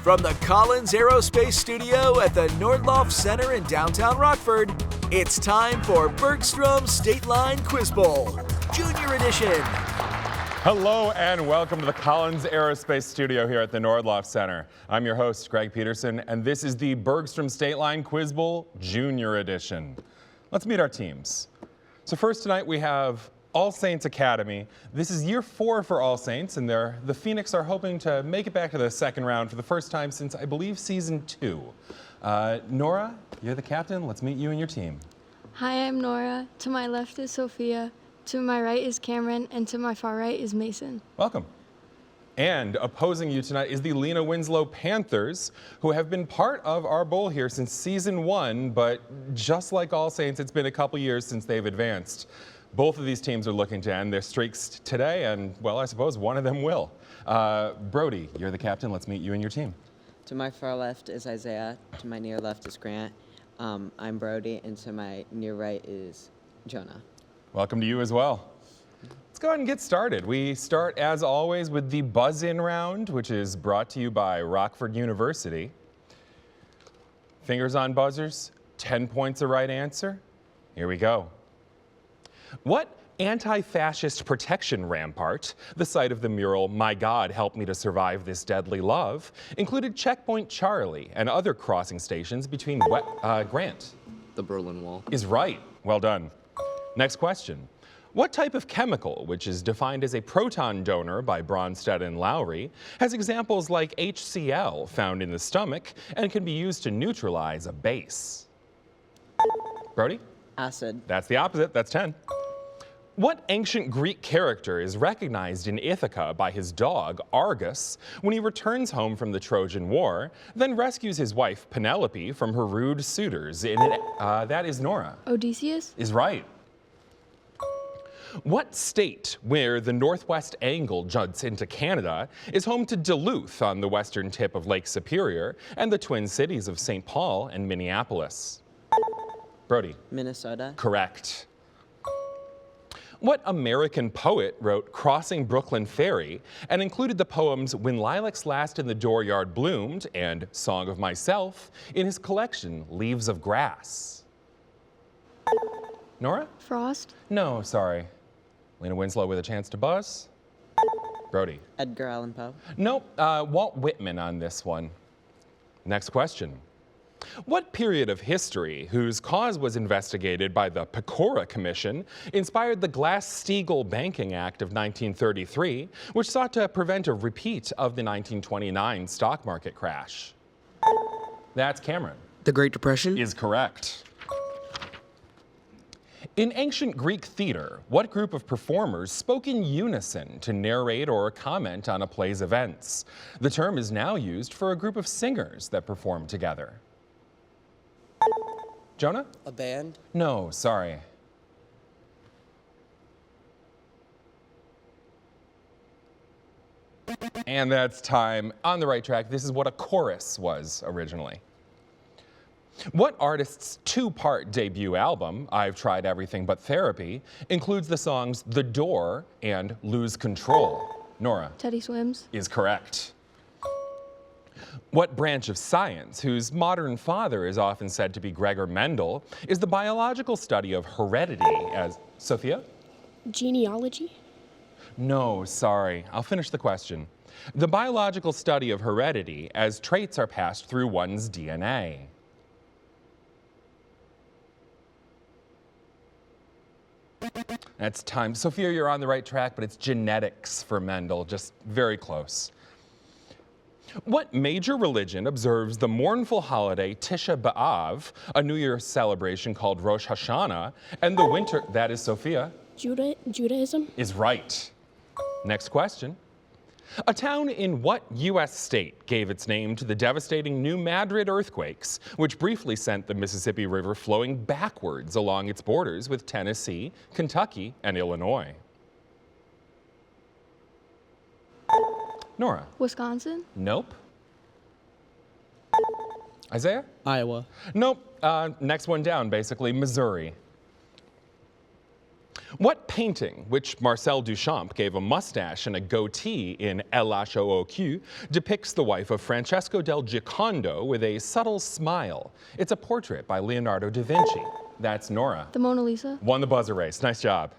From the Collins Aerospace Studio at the Nordloff Center in downtown Rockford, it's time for Bergstrom State Line Quiz Bowl, Junior Edition. Hello and welcome to the Collins Aerospace Studio here at the Nordloff Center. I'm your host, Greg Peterson, and this is the Bergstrom State Line Quiz Bowl, Junior Edition. Let's meet our teams. So first tonight we have All Saints Academy. This is year 4 for All Saints, and the Phoenix are hoping to make it back to the second round for the first time since, I believe, season 2. Nora, you're the captain. Let's meet you and your team. Hi, I'm Nora. To my left is Sophia. To my right is Cameron, and to my far right is Mason. Welcome. And opposing you tonight is the Lena-Winslow Panthers, who have been part of our bowl here since season 1, but just like All Saints, it's been a couple years since they've advanced. Both of these teams are looking to end their streaks today, and, well, I suppose one of them will. Brody, you're the captain. Let's meet you and your team. To my far left is Isaiah. To my near left is Grant. I'm Brody, and to my near right is Jonah. Welcome to you as well. Let's go ahead and get started. We start, as always, with the buzz-in round, which is brought to you by Rockford University. Fingers on buzzers, 10 points a right answer. Here we go. What anti-fascist protection rampart, the site of the mural "My God, Help Me to Survive This Deadly Love," included Checkpoint Charlie and other crossing stations between Grant? The Berlin Wall. Is right. Well done. Next question. What type of chemical, which is defined as a proton donor by Bronsted and Lowry, has examples like HCl found in the stomach and can be used to neutralize a base? Brody? Acid. That's the opposite. That's 10. What ancient Greek character is recognized in Ithaca by his dog, Argus, when he returns home from the Trojan War, then rescues his wife, Penelope, from her rude suitors? That is Nora. Odysseus? Is right. What state, where the northwest angle juts into Canada, is home to Duluth on the western tip of Lake Superior and the twin cities of St. Paul and Minneapolis? Brody. Minnesota. Correct. What American poet wrote Crossing Brooklyn Ferry and included the poems When Lilacs Last in the Dooryard Bloomed and Song of Myself in his collection Leaves of Grass? Nora? Frost? No, sorry. Lena-Winslow with a chance to buzz. Brody. Edgar Allan Poe. Nope, Walt Whitman on this one. Next question. What period of history, whose cause was investigated by the Pecora Commission, inspired the Glass-Steagall Banking Act of 1933, which sought to prevent a repeat of the 1929 stock market crash? That's Cameron. The Great Depression? Is correct. In ancient Greek theater, what group of performers spoke in unison to narrate or comment on a play's events? The term is now used for a group of singers that perform together. Jonah? A band? No, sorry. And that's time. On the right track, this is what a chorus was originally. What artist's 2-part debut album, I've Tried Everything But Therapy, includes the songs The Door and Lose Control? Nora? Teddy Swims? Is correct. What branch of science, whose modern father is often said to be Gregor Mendel, is the biological study of heredity as... Sophia? Genealogy? No, sorry. I'll finish the question. The biological study of heredity as traits are passed through one's DNA. That's time. Sophia, you're on the right track, but it's genetics for Mendel, just very close. What major religion observes the mournful holiday Tisha B'Av, a New Year's celebration called Rosh Hashanah, and the winter... That is Sophia. Judaism? Is right. Next question. A town in what U.S. state gave its name to the devastating New Madrid earthquakes, which briefly sent the Mississippi River flowing backwards along its borders with Tennessee, Kentucky, and Illinois? Nora? Wisconsin? Nope. Isaiah? Iowa. Nope. Next one down, basically, Missouri. What painting, which Marcel Duchamp gave a mustache and a goatee in LHOOQ, depicts the wife of Francesco del Giocondo with a subtle smile? It's a portrait by Leonardo da Vinci. That's Nora. The Mona Lisa. Won the buzzer race. Nice job.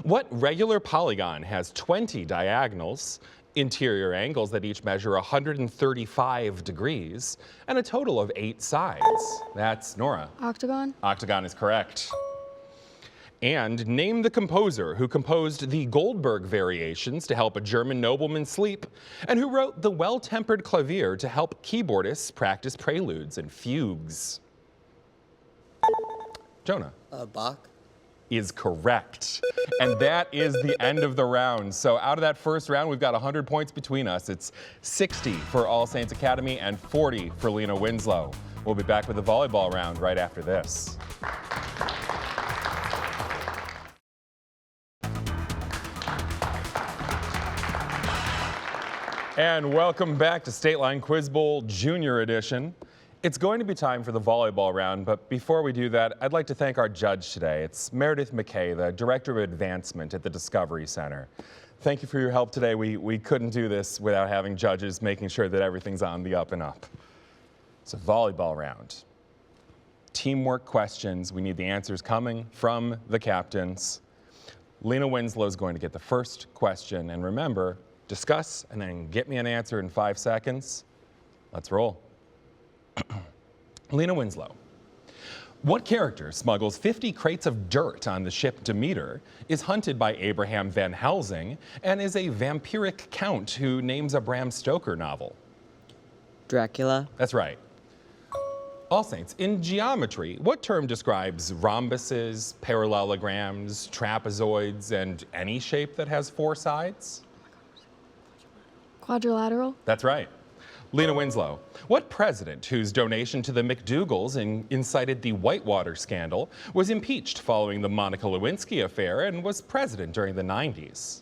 What regular polygon has 20 diagonals, interior angles that each measure 135 degrees, and a total of 8 sides? That's Nora. Octagon. Octagon is correct. And name the composer who composed the Goldberg variations to help a German nobleman sleep, and who wrote the Well-Tempered Clavier to help keyboardists practice preludes and fugues. Jonah. Bach. Is correct. And that is the end of the round. So out of that first round, we've got 100 points between us. It's 60 for All Saints Academy and 40 for Lena-Winslow. We'll be back with the volleyball round right after this. And welcome back to State Line Quiz Bowl Junior Edition. It's going to be time for the volleyball round, but before we do that, I'd like to thank our judge today. It's Meredith McKay, the Director of Advancement at the Discovery Center. Thank you for your help today. We couldn't do this without having judges making sure that everything's on the up and up. It's a volleyball round. Teamwork questions. We need the answers coming from the captains. Lena-Winslow is going to get the first question, and remember, discuss and then get me an answer in 5 seconds. Let's roll. Lena-Winslow, what character smuggles 50 crates of dirt on the ship Demeter, is hunted by Abraham Van Helsing, and is a vampiric count who names a Bram Stoker novel? Dracula. That's right. All Saints, in geometry, what term describes rhombuses, parallelograms, trapezoids, and any shape that has 4 sides? Quadrilateral. That's right. Lena-Winslow, what president whose donation to the McDougalls incited the Whitewater scandal was impeached following the Monica Lewinsky affair and was president during the 90s?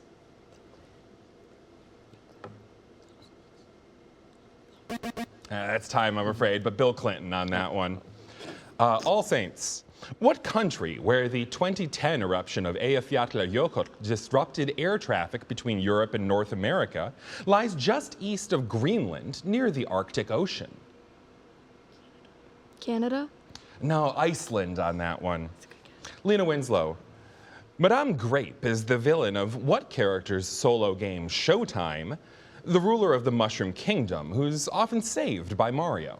That's time, I'm afraid, but Bill Clinton on that one. All Saints, what country, where the 2010 eruption of Eyjafjallajökull disrupted air traffic between Europe and North America, lies just east of Greenland near the Arctic Ocean? Canada. No, Iceland on that one. Lena-Winslow, Madame Grape is the villain of what character's solo game Showtime, the ruler of the Mushroom Kingdom, who's often saved by Mario?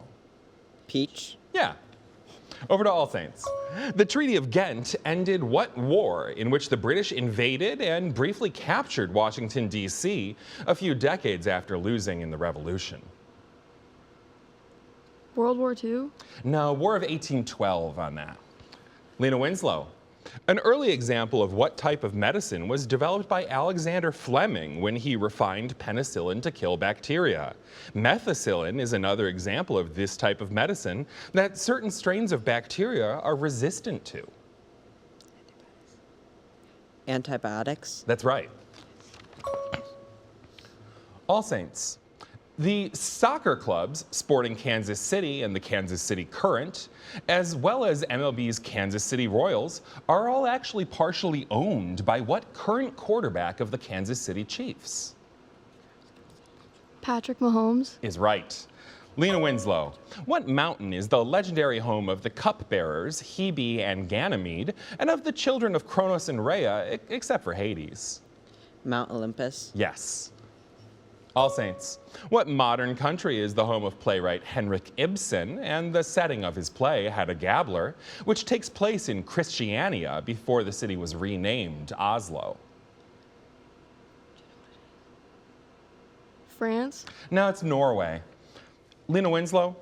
Peach. Yeah. Over to All Saints. The Treaty of Ghent ended what war in which the British invaded and briefly captured Washington, D.C. a few decades after losing in the Revolution? World War II. No, War of 1812 on that. Lena-Winslow. An early example of what type of medicine was developed by Alexander Fleming when he refined penicillin to kill bacteria. Methicillin is another example of this type of medicine that certain strains of bacteria are resistant to. Antibiotics. That's right. All Saints. The soccer clubs Sporting Kansas City and the Kansas City Current, as well as MLB's Kansas City Royals, are all actually partially owned by what current quarterback of the Kansas City Chiefs? Patrick Mahomes. Is right. Lena-Winslow, what mountain is the legendary home of the cupbearers Hebe and Ganymede, and of the children of Kronos and Rhea, except for Hades? Mount Olympus. Yes. All Saints, what modern country is the home of playwright Henrik Ibsen and the setting of his play Hedda Gabler, which takes place in Christiania before the city was renamed Oslo? France. No, it's Norway. Lena-Winslow,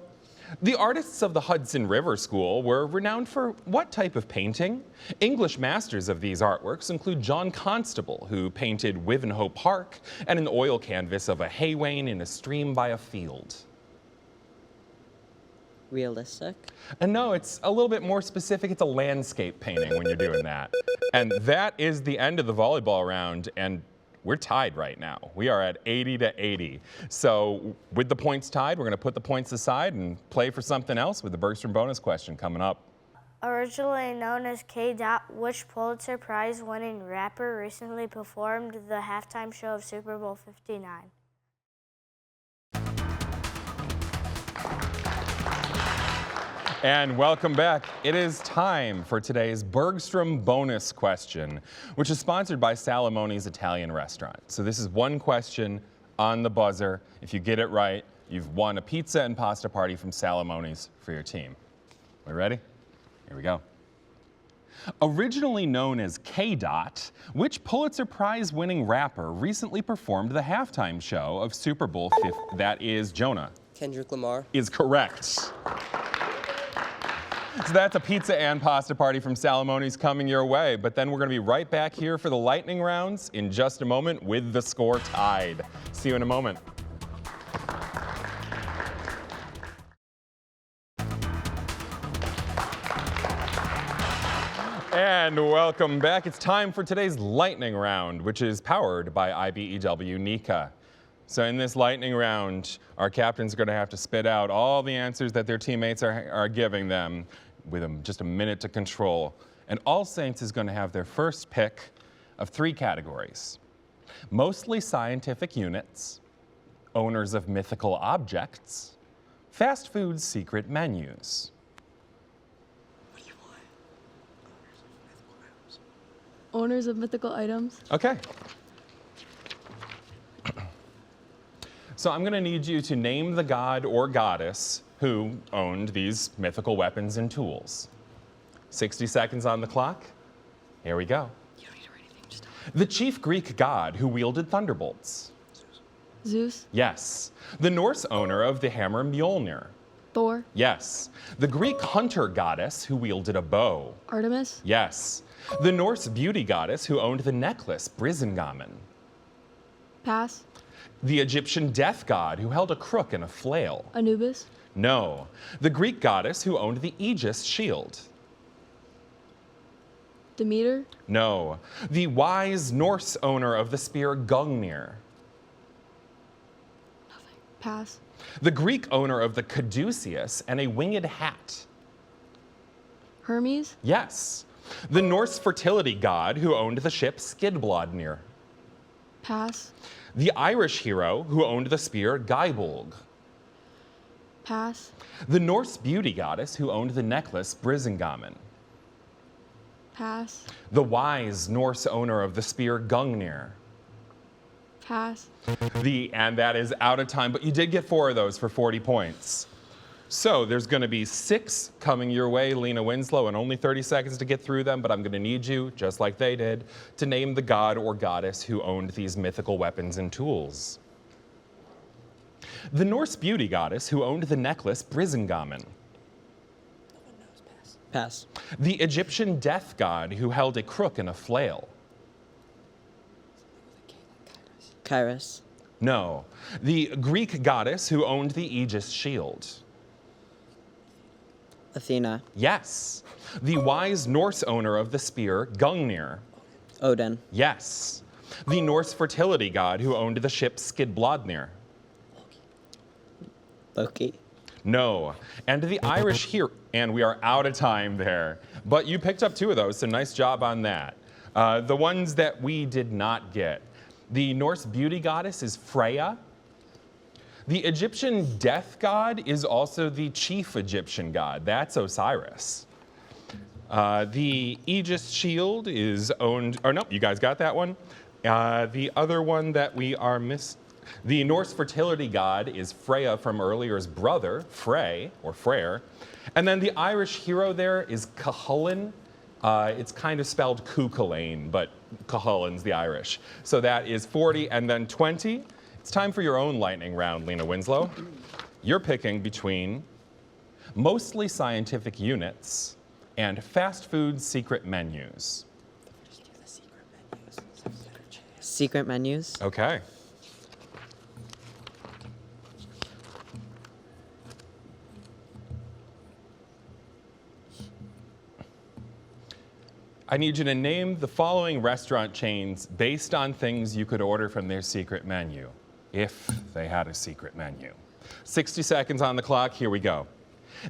the artists of the Hudson River School were renowned for what type of painting? English masters of these artworks include John Constable, who painted Wivenhoe Park and an oil canvas of a hay wain in a stream by a field. Realistic. And no, it's a little bit more specific. It's a landscape painting when you're doing that. And that is the end of the volleyball round, and we're tied right now. We are at 80-80. So with the points tied, we're going to put the points aside and play for something else with the Bergstrom bonus question coming up. Originally known as K. Dot, which Pulitzer Prize-winning rapper recently performed the halftime show of Super Bowl 59? And welcome back. It is time for today's Bergstrom bonus question, which is sponsored by Salamone's Italian Restaurant. So this is one question on the buzzer. If you get it right, you've won a pizza and pasta party from Salamone's for your team. We ready? Here we go. Originally known as K. Dot, which Pulitzer Prize-winning rapper recently performed the halftime show of Super Bowl 50? That is Jonah. Kendrick Lamar. Is correct. So that's a pizza and pasta party from Salamone's coming your way. But then we're going to be right back here for the lightning rounds in just a moment with the score tied. See you in a moment. And welcome back. It's time for today's lightning round, which is powered by IBEW Nika. So in this lightning round, our captains are going to have to spit out all the answers that their teammates are giving them with just a minute to control. And All Saints is going to have their first pick of 3 categories. Mostly scientific units, owners of mythical objects, fast food secret menus. What do you want? Owners of mythical items. Okay. So I'm going to need you to name the god or goddess who owned these mythical weapons and tools. 60 seconds on the clock. Here we go. You don't need to write anything, just The chief Greek god who wielded thunderbolts. Zeus. Yes. The Norse owner of the hammer Mjolnir. Thor. Yes. The Greek hunter goddess who wielded a bow. Artemis. Yes. The Norse beauty goddess who owned the necklace Brisingamen. Pass. The Egyptian death god who held a crook and a flail. Anubis. No. The Greek goddess who owned the Aegis shield. Demeter. No. The wise Norse owner of the spear Gungnir. Pass. The Greek owner of the caduceus and a winged hat. Hermes. Yes. The Norse fertility god who owned the ship Skidbladnir. Pass. The Irish hero who owned the spear Geibolg. Pass. The Norse beauty goddess who owned the necklace Brisingamen. Pass. The wise Norse owner of the spear Gungnir. Pass. And that is out of time, but you did get 4 of those for 40 points. So there's going to be 6 coming your way, Lena-Winslow, and only 30 seconds to get through them, but I'm going to need you, just like they did, to name the god or goddess who owned these mythical weapons and tools. The Norse beauty goddess who owned the necklace Brisingamen. pass. The Egyptian death god who held a crook and a flail. Kairos. No. The Greek goddess who owned the Aegis shield. Athena. Yes. The wise Norse owner of the spear Gungnir. Odin. Yes. The Norse fertility god who owned the ship Skidbladnir. Loki. No. And the Irish hero, and we are out of time there. But you picked up 2 of those, so nice job on that. The ones that we did not get. The Norse beauty goddess is Freya. The Egyptian death god is also the chief Egyptian god. That's Osiris. The Aegis shield is owned, or no, you guys got that one. The other one that we are the Norse fertility god is Freya from earlier's brother, Frey, or Freyr. And then the Irish hero there is Cuchulainn. It's kind of spelled Cuchulainn, but Cuchulainn's the Irish. So that is 40 and then 20. It's time for your own lightning round, Lena-Winslow. You're picking between mostly scientific units and fast food secret menus. Secret menus. Okay. I need you to name the following restaurant chains based on things you could order from their secret menu, if they had a secret menu. 60 seconds on the clock, here we go.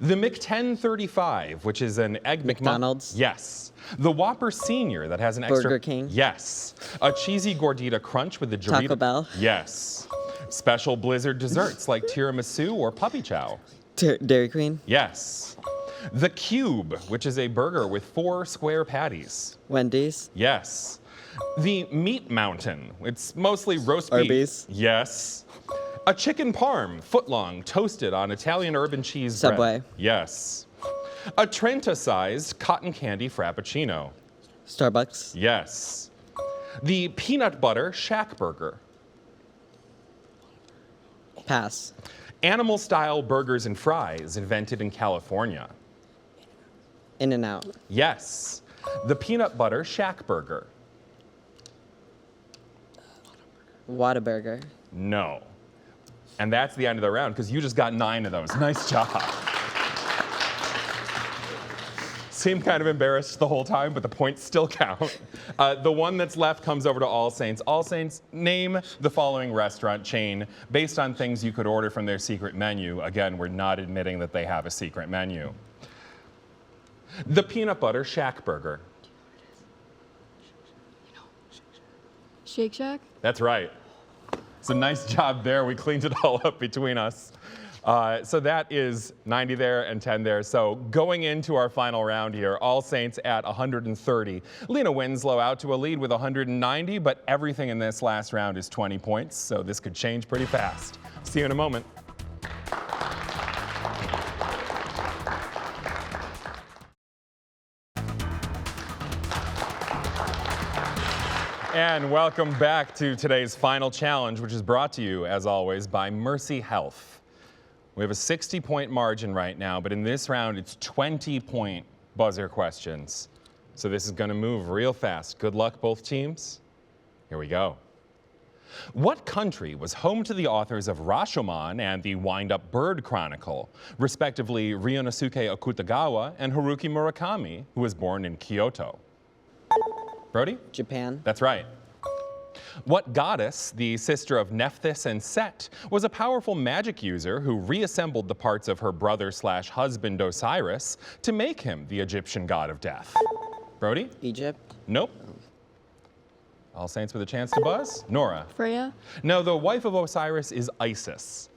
The McTen-35, which is an egg McDonald's? Yes. The Whopper Senior that has an extra. Burger King? Yes. A cheesy gordita crunch with the Dorito. Taco Bell? Yes. Special Blizzard desserts like tiramisu or puppy chow. Dairy Queen? Yes. The Cube, which is a burger with 4 square patties. Wendy's? Yes. The Meat Mountain. It's mostly roast beef. Arby's? Yes. A chicken parm, footlong, toasted on Italian urban cheese Subway? bread. Yes. A Trenta-sized cotton candy frappuccino. Starbucks? Yes. The peanut butter shack burger. Pass. Animal-style burgers and fries invented in California. In-N-Out? Yes. The peanut butter shack burger. Whataburger? No. And that's the end of the round because you just got 9 of those. Nice job. Seemed kind of embarrassed the whole time, but the points still count. The one that's left comes over to All Saints. All Saints, name the following restaurant chain based on things you could order from their secret menu. Again, we're not admitting that they have a secret menu. The peanut butter shack burger. Shake Shack? That's right. So nice job there. We cleaned it all up between us. So that is 90 there and 10 there. So going into our final round here, All Saints at 130. Lena-Winslow out to a lead with 190, but everything in this last round is 20 points, so this could change pretty fast. See you in a moment. And welcome back to today's final challenge, which is brought to you, as always, by Mercy Health. We have a 60-point margin right now, but in this round, it's 20-point buzzer questions. So this is going to move real fast. Good luck, both teams. Here we go. What country was home to the authors of Rashomon and the Wind-Up Bird Chronicle, respectively Ryunosuke Akutagawa and Haruki Murakami, who was born in Kyoto? Brody? Japan? That's right. What goddess, the sister of Nephthys and Set, was a powerful magic user who reassembled the parts of her brother/husband Osiris to make him the Egyptian god of death? Brody? Egypt? Nope. All Saints with a chance to buzz? Nora? Freya? No, the wife of Osiris is Isis.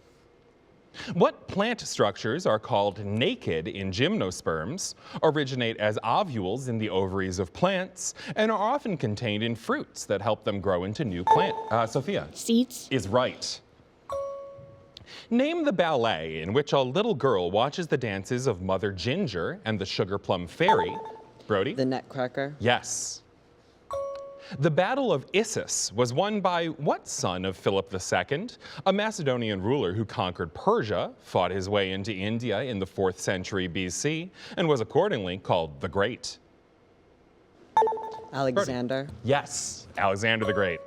What plant structures are called naked in gymnosperms, originate as ovules in the ovaries of plants, and are often contained in fruits that help them grow into new plant? Sophia? Seeds? Is right. Name the ballet in which a little girl watches the dances of Mother Ginger and the Sugar Plum Fairy. Brody? The Nutcracker? Yes. The Battle of Issus was won by what son of Philip II, a Macedonian ruler who conquered Persia, fought his way into India in the 4th century BC, and was accordingly called the Great? Alexander? Yes, Alexander the Great.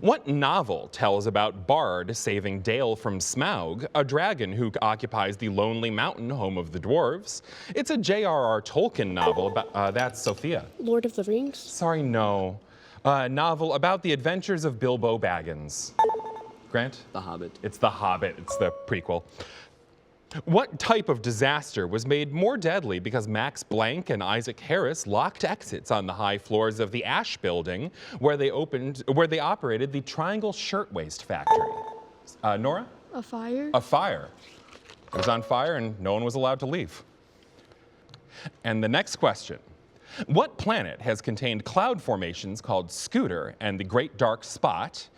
What novel tells about Bard saving Dale from Smaug, a dragon who occupies the lonely mountain home of the dwarves? It's a J.R.R. Tolkien novel about, that's Sophia. Lord of the Rings? Sorry, no. A novel about the adventures of Bilbo Baggins. Grant? The Hobbit. It's The Hobbit, it's the prequel. What type of disaster was made more deadly because Max Planck and Isaac Harris locked exits on the high floors of the Ash Building where they operated the Triangle Shirtwaist Factory? Nora? A fire? A fire. It was on fire and no one was allowed to leave. And the next question. What planet has contained cloud formations called Scooter and the Great Dark Spot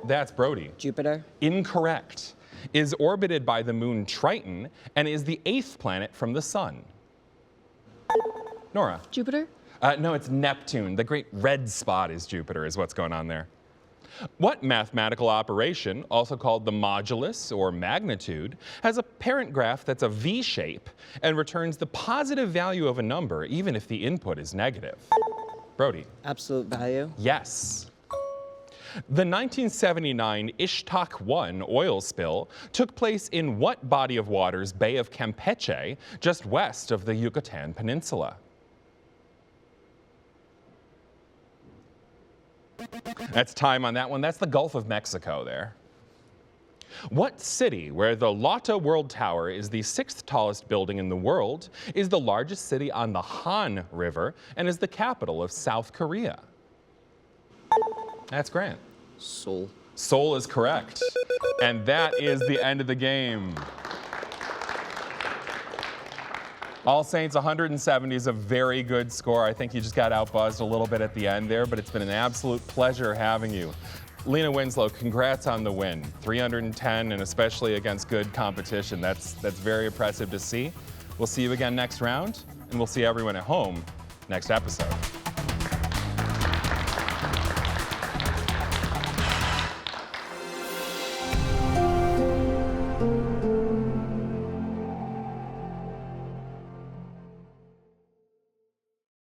that's Brody. Jupiter? Incorrect. Is orbited by the moon Triton and is the 8th planet from the sun? Nora? Jupiter? No, it's Neptune. The Great Red Spot is Jupiter, is what's going on there. What mathematical operation, also called the modulus or magnitude, has a parent graph that's a V shape and returns the positive value of a number even if the input is negative? Brody? Absolute value? Yes. The 1979 Ishtak-1 oil spill took place in what body of waters Bay of Campeche, just west of the Yucatan Peninsula? That's time on that one. That's the Gulf of Mexico there. What city, where the Lotte World Tower is the 6th tallest building in the world, is the largest city on the Han River and is the capital of South Korea? That's Grant. Seoul. Seoul is correct. And that is the end of the game. All Saints 170 is a very good score. I think you just got outbuzzed a little bit at the end there, but it's been an absolute pleasure having you. Lena-Winslow, congrats on the win. 310, and especially against good competition. That's very impressive to see. We'll see you again next round, and we'll see everyone at home next episode.